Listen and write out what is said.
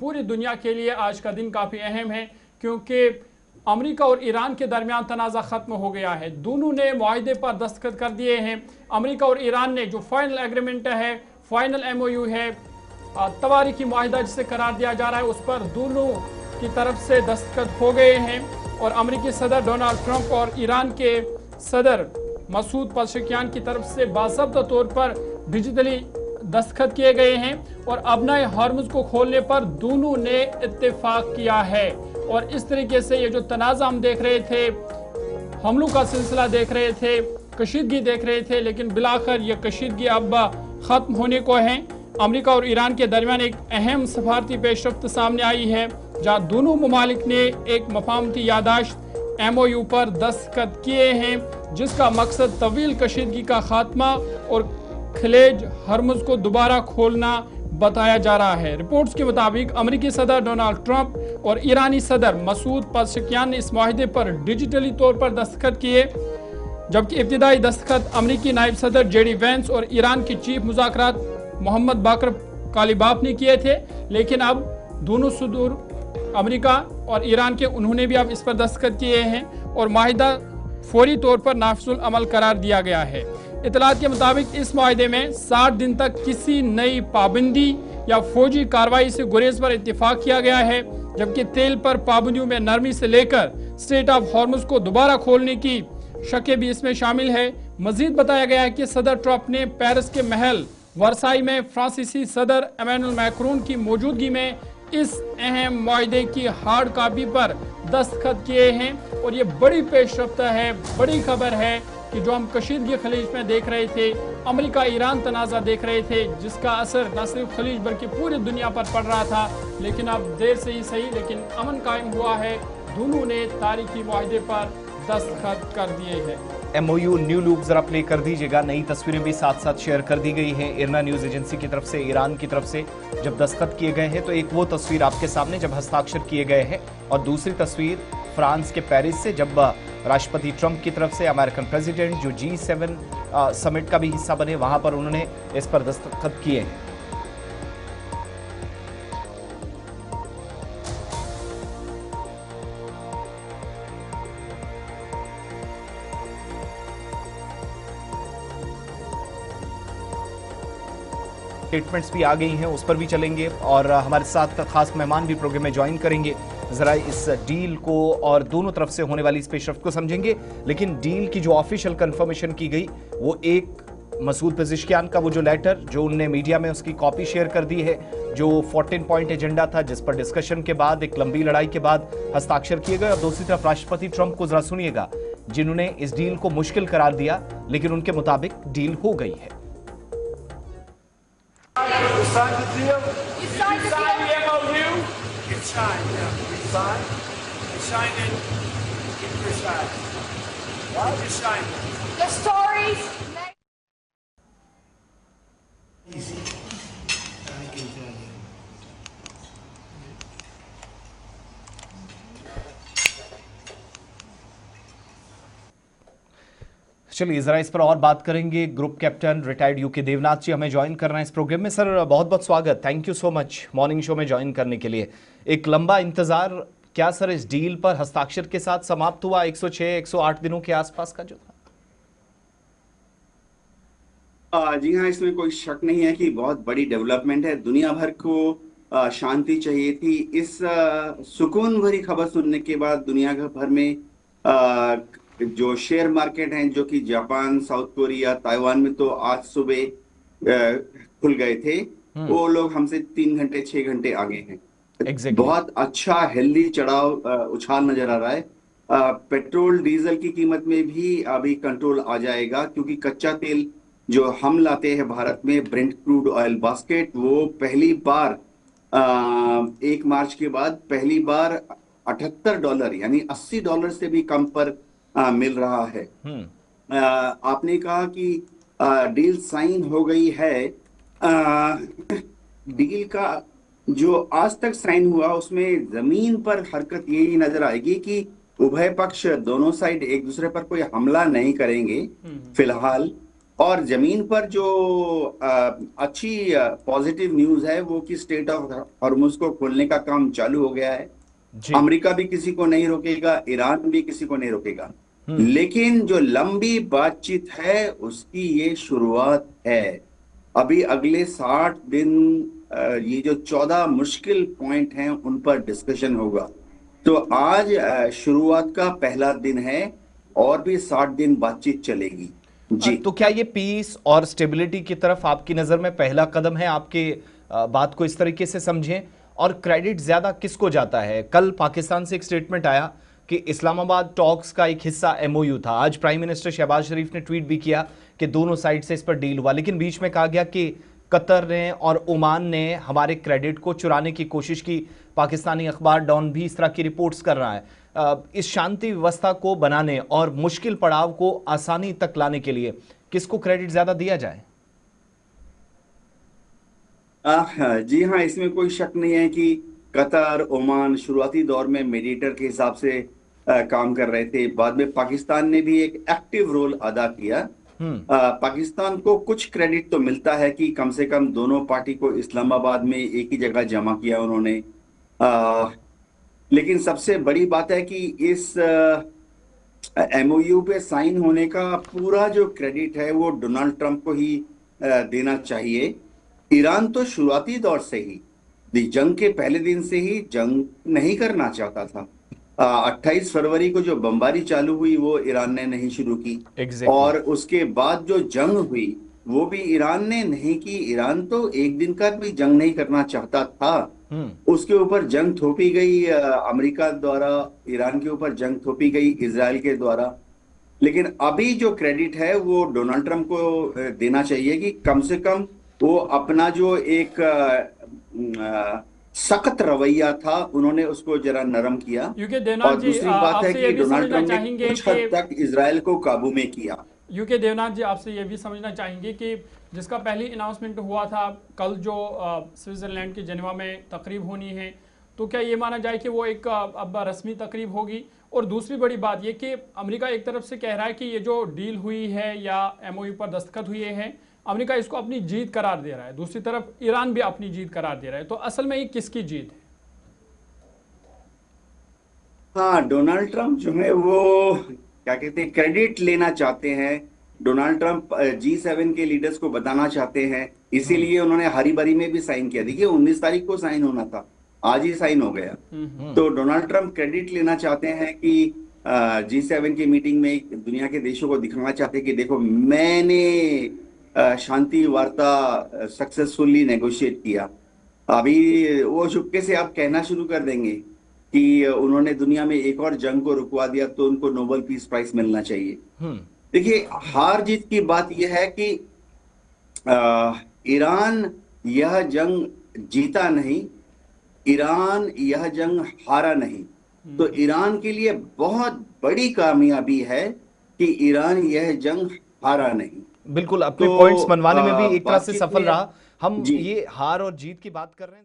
पूरी दुनिया के लिए आज का दिन काफ़ी अहम है, क्योंकि अमेरिका और ईरान के दरमियान तनाज़ा ख़त्म हो गया है। दोनों ने मुआहदे पर दस्तखत कर दिए हैं। अमेरिका और ईरान ने जो फाइनल एग्रीमेंट है, फाइनल MOU है, तवारीखी मुआहदा जिसे करार दिया जा रहा है, उस पर दोनों की तरफ से दस्तखत हो गए हैं। और अमेरिकी सदर डोनाल्ड ट्रंप और ईरान के सदर मसूद पज़ेश्कियान की तरफ से बाज़ाब्ता तौर पर डिजिटली दस्तखत किए गए हैं। और अबनाए हॉर्मुज़ को खोलने पर दोनों ने इत्तेफाक किया है। और इस तरीके से ये जो तनाज़ा हम देख रहे थे, हमलों का सिलसिला देख रहे थे, कशीदगी देख रहे थे, लेकिन बिलाखिर ये कशीदगी अब ख़त्म होने को है। अमेरिका और ईरान के दरमियान एक अहम सफारती पेशरफ्त सामने आई है, जहाँ दोनों ममालिक ने एक मफाहमती यादाश्त MOU पर दस्तखत किए हैं, जिसका मकसद तवील कशीदगी का खात्मा और खलेज हर्मुज़ को दोबारा खोलना बताया जा रहा है। रिपोर्ट्स के मुताबिक अमेरिकी सदर डोनाल्ड ट्रंप और ईरानी सदर मसूद पज़ेश्कियान ने इस मुआहदे पर डिजिटली तौर पर दस्तखत किए, जबकि इब्तिदाई दस्तखत अमेरिकी नायब सदर JD वेंस और ईरान की चीफ मुज़ाकरात मोहम्मद बाकर कालिबाफ ने किए थे। लेकिन अब दोनों सदूर अमेरिका और ईरान के, उन्होंने भी अब इस पर दस्तखत किए हैं और मुआहदा फौरी तौर पर नाफिजुल अमल करार दिया गया है। इतलात के मुताबिक इस मुआहदे में 60 दिन तक किसी नई पाबंदी या फौजी कार्रवाई से गुरेज पर इत्तेफाक किया गया है, जबकि तेल पर पाबंदियों में नरमी से लेकर स्ट्रेट ऑफ हॉर्मुज़ को दोबारा खोलने की शकें भी इसमें शामिल है। मजीद बताया गया है कि सदर ट्रंप ने पेरिस के महल वर्साई में फ्रांसीसी सदर इमैनुअल मैक्रोन की मौजूदगी में इस अहम मुआहदे की हार्ड कॉपी पर दस्तखत किए हैं। और ये बड़ी पेशरफ्त है, बड़ी खबर है कि जो हम कशीदगी खलीज में देख रहे थे, अमेरिका ईरान तनाज़ा देख रहे थे, जिसका असर न सिर्फ खलीज बल्कि पूरी दुनिया पर पड़ रहा था, लेकिन अब देर से ही सही लेकिन अमन कायम हुआ है। दोनों ने तारीखी मुआहदे पर दस्तखत कर दिए हैं। MOU न्यू लूप जरा प्ले कर दीजिएगा। नई तस्वीरें भी साथ साथ शेयर कर दी गई हैं इरना न्यूज एजेंसी की तरफ से, ईरान की तरफ से जब दस्तखत किए गए हैं। तो एक वो तस्वीर आपके सामने जब हस्ताक्षर किए गए हैं, और दूसरी तस्वीर फ्रांस के पेरिस से जब राष्ट्रपति ट्रंप की तरफ से अमेरिकन प्रेसिडेंट जो G7 समिट का भी हिस्सा बने, वहां पर उन्होंने इस पर दस्तखत किए हैं। स्टेटमेंट्स भी आ गई हैं, उस पर भी चलेंगे और हमारे साथ खास मेहमान भी प्रोग्राम में ज्वाइन करेंगे। जरा इस डील को और दोनों तरफ से होने वाली इस पेशरफ्त को समझेंगे। लेकिन डील की जो ऑफिशियल कंफर्मेशन की गई, वो एक मसूद पज़ेश्कियान का वो जो लेटर जो उनने मीडिया में उसकी कॉपी शेयर कर दी है, जो 14 पॉइंट एजेंडा था, जिस पर डिस्कशन के बाद एक लंबी लड़ाई के बाद हस्ताक्षर किए गए। और दूसरी तरफ राष्ट्रपति ट्रंप को जरा सुनिएगा, जिन्होंने इस डील को मुश्किल करार दिया, लेकिन उनके मुताबिक डील हो गई है। You signed the deal? You signed the MOU? You signed, yeah. You signed? You signed it. Keep your side. What? You signed it. The stories. Easy. I can tell you. चलिए जरा इस पर और बात करेंगे। Group captain retired UK Devnath ji हमें join कर रहे हैं इस प्रोग्राम में। सर बहुत बहुत स्वागत, thank you so much morning show में ज्वाइन करने के लिए। एक लंबा इंतजार क्या सर इस डील पर हस्ताक्षर के साथ समाप्त हुआ? 106-108 दिनों के आसपास का जो था। जी हाँ, इसमें कोई शक नहीं है कि बहुत बड़ी डेवलपमेंट है। दुनिया भर को शांति चाहिए थी। इस सुकून भरी खबर सुनने के बाद दुनिया भर में जो शेयर मार्केट हैं, जो कि जापान, साउथ कोरिया, ताइवान में तो आज सुबह खुल गए थे, वो लोग हमसे 3 घंटे 6 घंटे आगे हैं। बहुत अच्छा हेल्दी चढ़ाव उछाल नजर आ रहा है। पेट्रोल डीजल की कीमत में भी अभी कंट्रोल आ जाएगा, क्योंकि कच्चा तेल जो हम लाते हैं भारत में, ब्रेंट क्रूड ऑयल बास्केट, वो पहली बार 1 मार्च के बाद पहली बार $78 यानी $80 से भी कम पर मिल रहा है। आपने कहा कि डील साइन हो गई है। डील का जो आज तक साइन हुआ उसमें जमीन पर हरकत यही नजर आएगी कि उभय पक्ष दोनों साइड एक दूसरे पर कोई हमला नहीं करेंगे फिलहाल, और जमीन पर जो अच्छी पॉजिटिव न्यूज है वो कि स्टेट ऑफ हॉर्मुज को खोलने का काम चालू हो गया है। जी। अमेरिका भी किसी को नहीं रोकेगा, ईरान भी किसी को नहीं रोकेगा, लेकिन जो लंबी बातचीत है उसकी ये शुरुआत है। अभी अगले 60 दिन ये जो 14 मुश्किल पॉइंट हैं उन पर डिस्कशन होगा। तो आज शुरुआत का पहला दिन है और भी 60 दिन बातचीत चलेगी। जी। तो क्या ये पीस और स्टेबिलिटी की तरफ आपकी नजर में पहला कदम है? आपके बात को इस तरीके से समझें। और क्रेडिट ज्यादा किसको जाता है? कल पाकिस्तान से एक स्टेटमेंट आया कि इस्लामाबाद टॉक्स का एक हिस्सा एमओयू था। आज प्राइम मिनिस्टर शहबाज शरीफ ने ट्वीट भी किया कि दोनों साइड से इस पर डील हुआ, लेकिन बीच में कहा गया कि कतर ने और ओमान ने हमारे क्रेडिट को चुराने की कोशिश की। पाकिस्तानी अखबार डॉन भी इस तरह की रिपोर्ट्स कर रहा है। इस शांति व्यवस्था को बनाने और मुश्किल पड़ाव को आसानी तक लाने के लिए किसको क्रेडिट ज्यादा दिया जाए? जी हाँ, इसमें कोई शक नहीं है कि कतर, ओमान शुरुआती दौर में मीडिएटर के हिसाब से काम कर रहे थे। बाद में पाकिस्तान ने भी एक एक्टिव रोल अदा किया। पाकिस्तान को कुछ क्रेडिट तो मिलता है कि कम से कम दोनों पार्टी को इस्लामाबाद में एक ही जगह जमा किया उन्होंने। लेकिन सबसे बड़ी बात है कि इस एमओयू पे साइन होने का पूरा जो क्रेडिट है वो डोनाल्ड ट्रंप को ही देना चाहिए। ईरान तो शुरुआती दौर से ही, जंग के पहले दिन से ही जंग नहीं करना चाहता था। 28 फरवरी को जो बमबारी चालू हुई वो ईरान ने नहीं शुरू की। और उसके बाद जो जंग हुई वो भी ईरान ने नहीं की। ईरान तो एक दिन का भी जंग नहीं करना चाहता था। उसके ऊपर जंग थोपी गई अमेरिका द्वारा, ईरान के ऊपर जंग थोपी गई इजराइल के द्वारा। लेकिन अभी जो क्रेडिट है वो डोनाल्ड ट्रंप को देना चाहिए कि कम से कम वो अपना जो एक सख्त रवैया था उन्होंने उसको जरा नरम किया। और दूसरी बात है कि डोनाल्ड ट्रंप ने कुछ हद तक इजराइल को काबू में किया। यूके देवनाथ जी, आपसे ये भी समझना चाहेंगे कि जिसका पहली अनाउंसमेंट हुआ था कल जो स्विट्जरलैंड के जेनेवा में तकरीब होनी है, तो क्या ये माना जाए कि वो एक अब रस्मी तकरीब होगी? और दूसरी बड़ी बात ये कि अमेरिका एक तरफ से कह रहा है कि ये जो डील हुई है या एमओयू पर दस्तखत हुए हैं, अमेरिका इसको अपनी जीत करार दे रहा है, दूसरी तरफ ईरान भी अपनी जीत करार दे रहा है। तो असल में ये किसकी जीत है? हाँ, डोनाल्ड ट्रंप जो है वो क्या कहते हैं, क्रेडिट लेना चाहते हैं। डोनाल्ड ट्रंप G7 के लीडर्स को बताना चाहते हैं, इसीलिए उन्होंने हरी भरी में भी साइन किया। देखिए 19 तारीख को साइन होना था, आज ही साइन हो गया। तो डोनाल्ड ट्रंप क्रेडिट लेना चाहते हैं कि G7 की मीटिंग में दुनिया के देशों को दिखाना चाहते हैं कि देखो मैंने शांति वार्ता सक्सेसफुली नेगोशिएट किया। अभी वो चुपके से आप कहना शुरू कर देंगे कि उन्होंने दुनिया में एक और जंग को रुकवा दिया तो उनको नोबेल पीस प्राइज मिलना चाहिए। देखिए हार जीत की बात यह है कि ईरान यह जंग जीता नहीं, ईरान यह जंग हारा नहीं। तो ईरान के लिए बहुत बड़ी कामयाबी है कि ईरान यह जंग हारा नहीं। बिल्कुल, अपने पॉइंट्स मनवाने में भी एक तरह से सफल रहा। हम ये हार और जीत की बात कर रहे हैं।